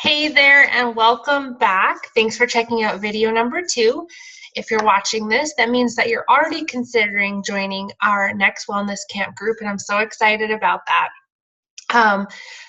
Hey there and welcome back. Thanks for checking out video number 2. If you're watching this, that means that you're already considering joining our next wellness camp group, and I'm so excited about that.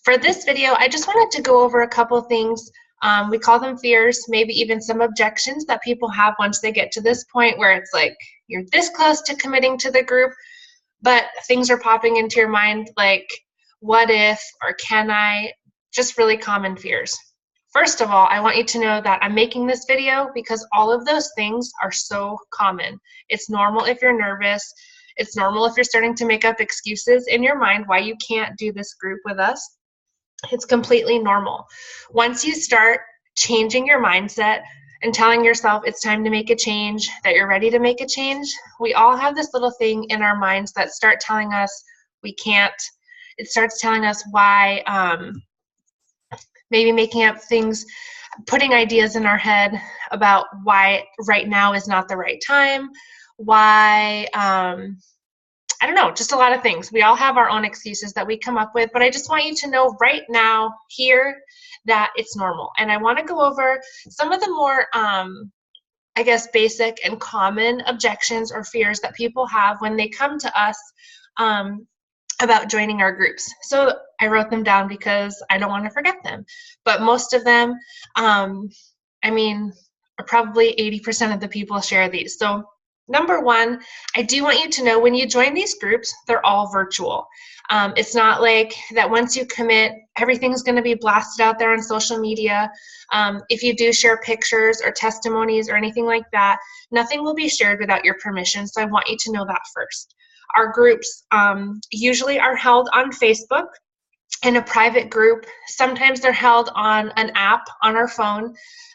For this video, I just wanted to go over a couple things. We call them fears, maybe even some objections that people have once they get to this point where it's like you're this close to committing to the group, but things are popping into your mind like, what if, or can I? Just really common fears. First of all, I want you to know that I'm making this video because all of those things are so common. It's normal if you're nervous. It's normal if you're starting to make up excuses in your mind why you can't do this group with us. It's completely normal. Once you start changing your mindset and telling yourself it's time to make a change, that you're ready to make a change, we all have this little thing in our minds that start telling us we can't. It starts telling us why, maybe making up things, putting ideas in our head about why right now is not the right time, why, I don't know, just a lot of things. We all have our own excuses that we come up with, but I just want you to know right now, here, that it's normal. And I want to go over some of the more, I guess, basic and common objections or fears that people have when they come to us about joining our groups. So I wrote them down because I don't want to forget them. But most of them, probably 80% of the people share these. So number one, I do want you to know when you join these groups, they're all virtual. It's not like that once you commit, everything's going to be blasted out there on social media. If you do share pictures or testimonies or anything like that, nothing will be shared without your permission. So I want you to know that first. Our groups usually are held on Facebook in a private group. Sometimes they're held on an app on our phone,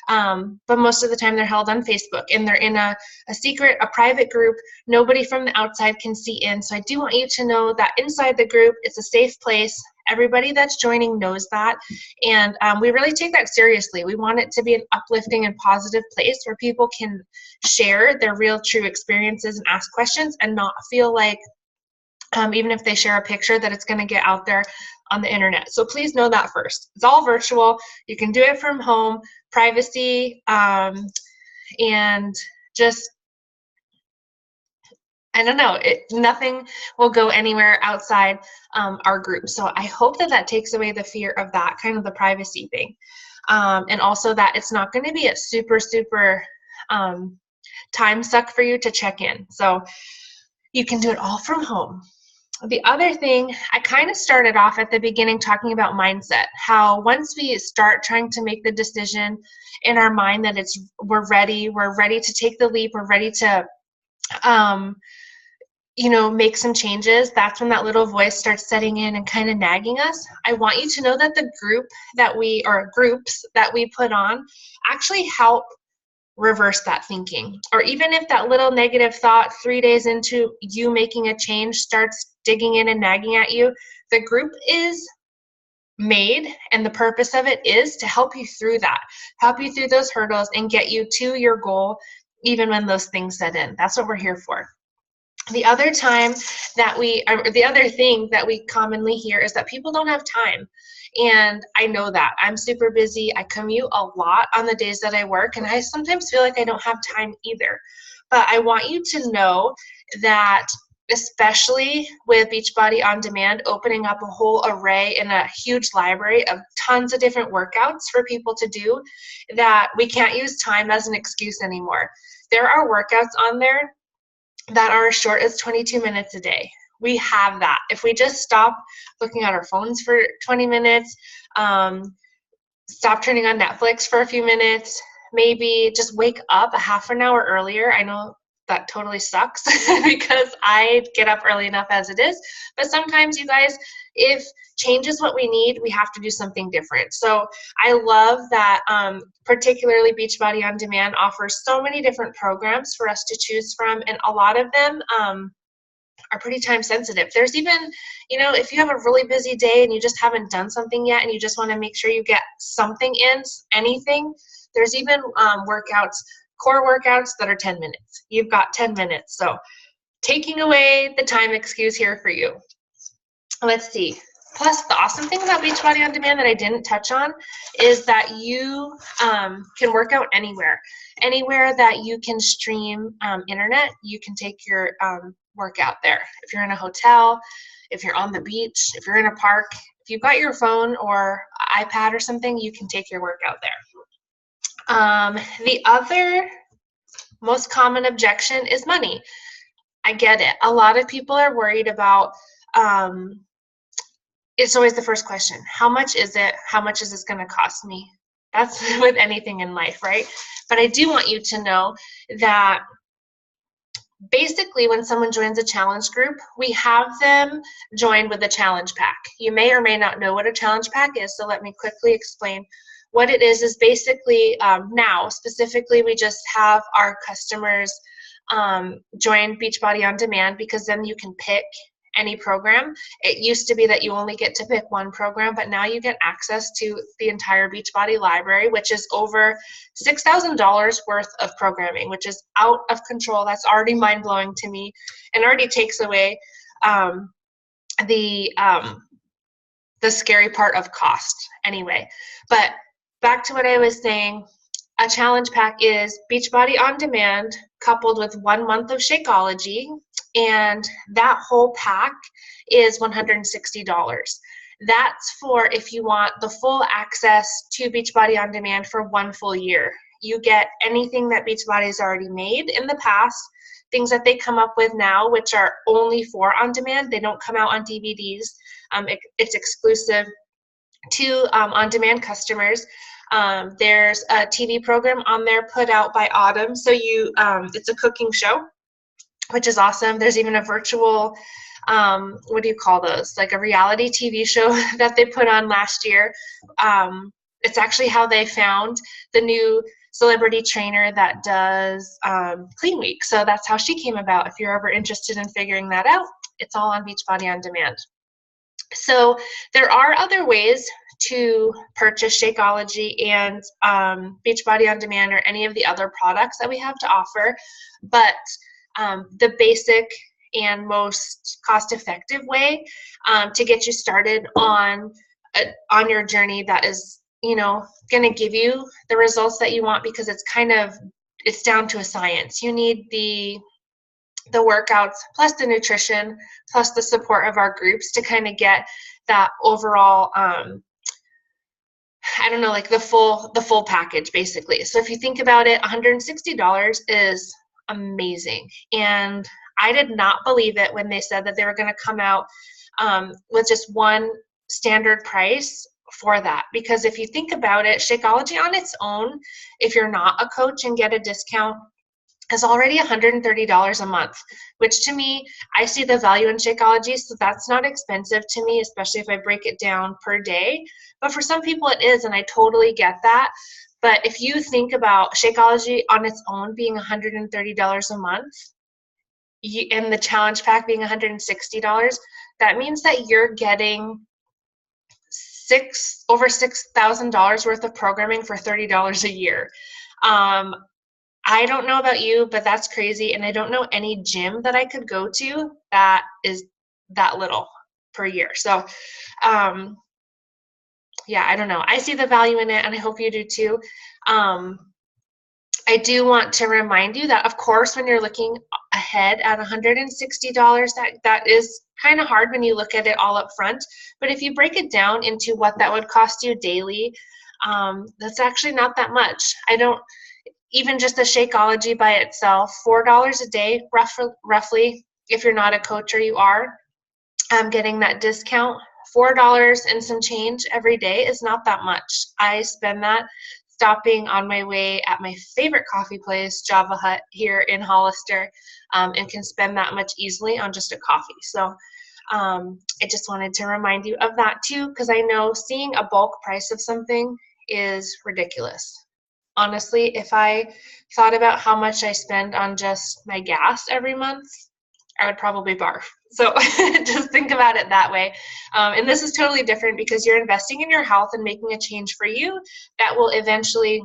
but most of the time they're held on Facebook, and they're in a private group. Nobody from the outside can see in. So I do want you to know that inside the group, it's a safe place. Everybody that's joining knows that, and we really take that seriously. We want it to be an uplifting and positive place where people can share their real, true experiences and ask questions and not feel like, even if they share a picture, that it's going to get out there on the internet. So please know that first. It's all virtual. You can do it from home, privacy, and just, I don't know, nothing will go anywhere outside our group. So I hope that takes away the fear of that, kind of the privacy thing. And also that it's not going to be a super time suck for you to check in. So you can do it all from home. The other thing, I kind of started off at the beginning talking about mindset, how once we start trying to make the decision in our mind that we're ready to take the leap, we're ready to make some changes, that's when that little voice starts setting in and kind of nagging us. I want you to know that the groups that we put on actually help reverse that thinking. Or even if that little negative thought 3 days into you making a change starts digging in and nagging at you, the group is made, and the purpose of it is to help you through that, help you through those hurdles and get you to your goal, even when those things set in. That's what we're here for. The other thing that we commonly hear is that people don't have time. And I know that. I'm super busy. I commute a lot on the days that I work, and I sometimes feel like I don't have time either. But I want you to know that, especially with Beachbody On Demand opening up a whole array and a huge library of tons of different workouts for people to do, that we can't use time as an excuse anymore. There are workouts on there that are as short as 22 minutes a day. We have that. If we just stop looking at our phones for 20 minutes, stop turning on Netflix for a few minutes, maybe just wake up a half an hour earlier. I know that totally sucks because I get up early enough as it is, but sometimes, you guys, if change is what we need, we have to do something different. So I love that particularly Beachbody On Demand offers so many different programs for us to choose from, and a lot of them are pretty time sensitive. There's even, if you have a really busy day and you just haven't done something yet and you just want to make sure you get something in, anything, there's even core workouts that are 10 minutes. You've got 10 minutes. So taking away the time excuse here for you. Let's see. Plus, the awesome thing about Beachbody On Demand that I didn't touch on is that you can work out anywhere. Anywhere that you can stream internet, you can take your workout there. If you're in a hotel, if you're on the beach, if you're in a park, if you've got your phone or iPad or something, you can take your workout there. The other most common objection is money. I get it. A lot of people are worried about it's always the first question. How much is it? How much is this going to cost me? That's with anything in life, right? But I do want you to know that basically when someone joins a challenge group, we have them join with a challenge pack. You may or may not know what a challenge pack is, so let me quickly explain. What it is basically now, specifically, we just have our customers join Beachbody On Demand because then you can pick any program. It used to be that you only get to pick one program, but now you get access to the entire Beachbody library, which is over $6,000 worth of programming, which is out of control. That's already mind-blowing to me and already takes away the scary part of cost anyway. But back to what I was saying, a challenge pack is Beachbody On Demand coupled with 1 month of Shakeology, and that whole pack is $160. That's for if you want the full access to Beachbody On Demand for 1 full year. You get anything that Beachbody's already made in the past, things that they come up with now, which are only for on demand. They don't come out on DVDs. It's exclusive to on-demand customers. There's a TV program on there put out by Autumn. So it's a cooking show, which is awesome. There's even a virtual, what do you call those? Like a reality TV show that they put on last year. It's actually how they found the new celebrity trainer that does Clean Week. So that's how she came about. If you're ever interested in figuring that out, it's all on Beachbody On Demand. So there are other ways to purchase Shakeology and Beachbody On Demand or any of the other products that we have to offer, but the basic and most cost-effective way to get you started on your journey that is, going to give you the results that you want, because it's down to a science. You need the workouts plus the nutrition plus the support of our groups to kind of get that overall like the full package basically. So if you think about it, $160 is amazing, and I did not believe it when they said that they were going to come out with just one standard price for that, because if you think about it, Shakeology on its own, if you're not a coach and get a discount, is already $130 a month, which to me, I see the value in Shakeology, so that's not expensive to me, especially if I break it down per day. But for some people it is, and I totally get that. But if you think about Shakeology on its own being $130 a month, and the challenge pack being $160, that means that you're getting over $6,000 worth of programming for $30 a year. I don't know about you, but that's crazy. And I don't know any gym that I could go to that is that little per year. So, yeah, I don't know. I see the value in it, and I hope you do too. I do want to remind you that, of course, when you're looking ahead at $160, that is kind of hard when you look at it all up front. But if you break it down into what that would cost you daily, that's actually not that much. Even just the Shakeology by itself, $4 a day, roughly, if you're not a coach or you are, getting that discount, $4 and some change every day is not that much. I spend that stopping on my way at my favorite coffee place, Java Hut, here in Hollister, and can spend that much easily on just a coffee. So I just wanted to remind you of that too, because I know seeing a bulk price of something is ridiculous. Honestly, if I thought about how much I spend on just my gas every month, I would probably barf. So just think about it that way. And this is totally different because you're investing in your health and making a change for you that will eventually,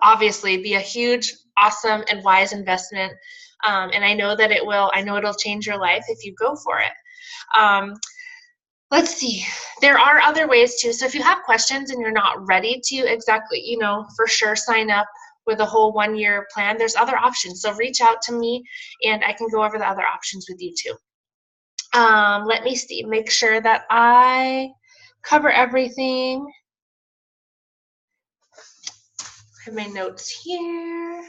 obviously, be a huge, awesome, and wise investment. And I know that it will. I know it'll change your life if you go for it. let's see. There are other ways too. So if you have questions and you're not ready to exactly, you know, for sure sign up with a whole 1-year plan, there's other options. So reach out to me and I can go over the other options with you too. Let me see, make sure that I cover everything. I have my notes here.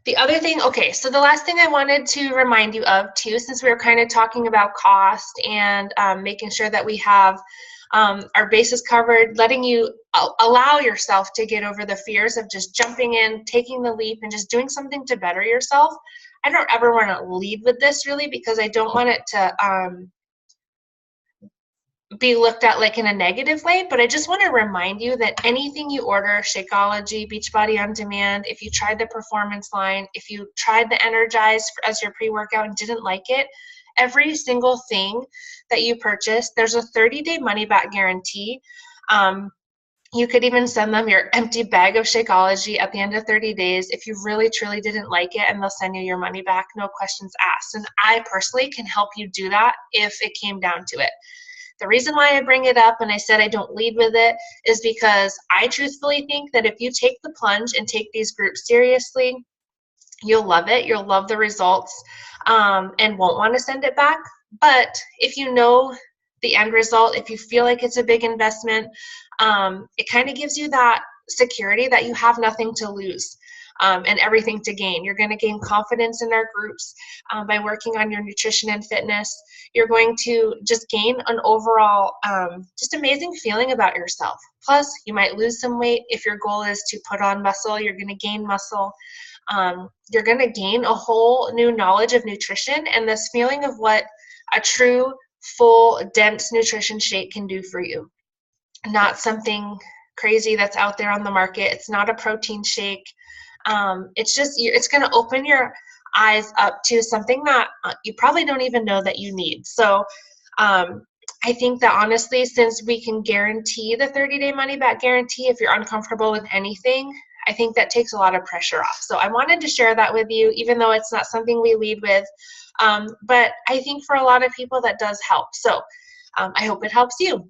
The other thing, okay, so the last thing I wanted to remind you of too, since we were kind of talking about cost and making sure that we have our bases covered, letting you allow yourself to get over the fears of just jumping in, taking the leap, and just doing something to better yourself. I don't ever want to lead with this really, because I don't want it to be looked at like in a negative way, but I just want to remind you that anything you order, Shakeology, Beachbody On Demand, if you tried the Performance line, if you tried the Energize as your pre-workout and didn't like it, every single thing that you purchase, there's a 30-day money-back guarantee. You could even send them your empty bag of Shakeology at the end of 30 days if you really, truly didn't like it, and they'll send you your money back, no questions asked. And I personally can help you do that if it came down to it. The reason why I bring it up and I said I don't lead with it is because I truthfully think that if you take the plunge and take these groups seriously, you'll love it. You'll love the results and won't want to send it back. But if you know the end result, if you feel like it's a big investment, it kind of gives you that security that you have nothing to lose. And everything to gain. You're going to gain confidence in our groups by working on your nutrition and fitness. You're going to just gain an overall just amazing feeling about yourself. Plus, you might lose some weight. If your goal is to put on muscle, you're going to gain muscle. You're going to gain a whole new knowledge of nutrition and this feeling of what a true, full, dense nutrition shake can do for you. Not something crazy that's out there on the market. It's not a protein shake. It's just, it's going to open your eyes up to something that you probably don't even know that you need. So I think that honestly, since we can guarantee the 30-day money back guarantee, if you're uncomfortable with anything, I think that takes a lot of pressure off. So I wanted to share that with you, even though it's not something we lead with. But I think for a lot of people that does help. So I hope it helps you.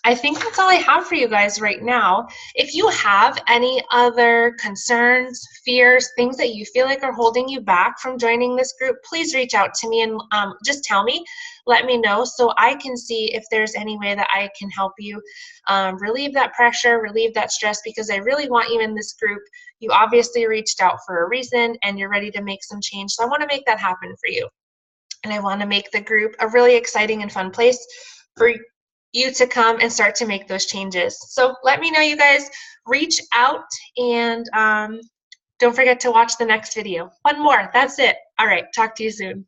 I think that's all I have for you guys right now. If you have any other concerns, fears, things that you feel like are holding you back from joining this group, please reach out to me and just tell me, let me know so I can see if there's any way that I can help you relieve that pressure, relieve that stress, because I really want you in this group. You obviously reached out for a reason and you're ready to make some change. So I want to make that happen for you. And I want to make the group a really exciting and fun place for you to come and start to make those changes. So let me know, you guys. Reach out and don't forget to watch the next video. One more, that's it. All right, talk to you soon.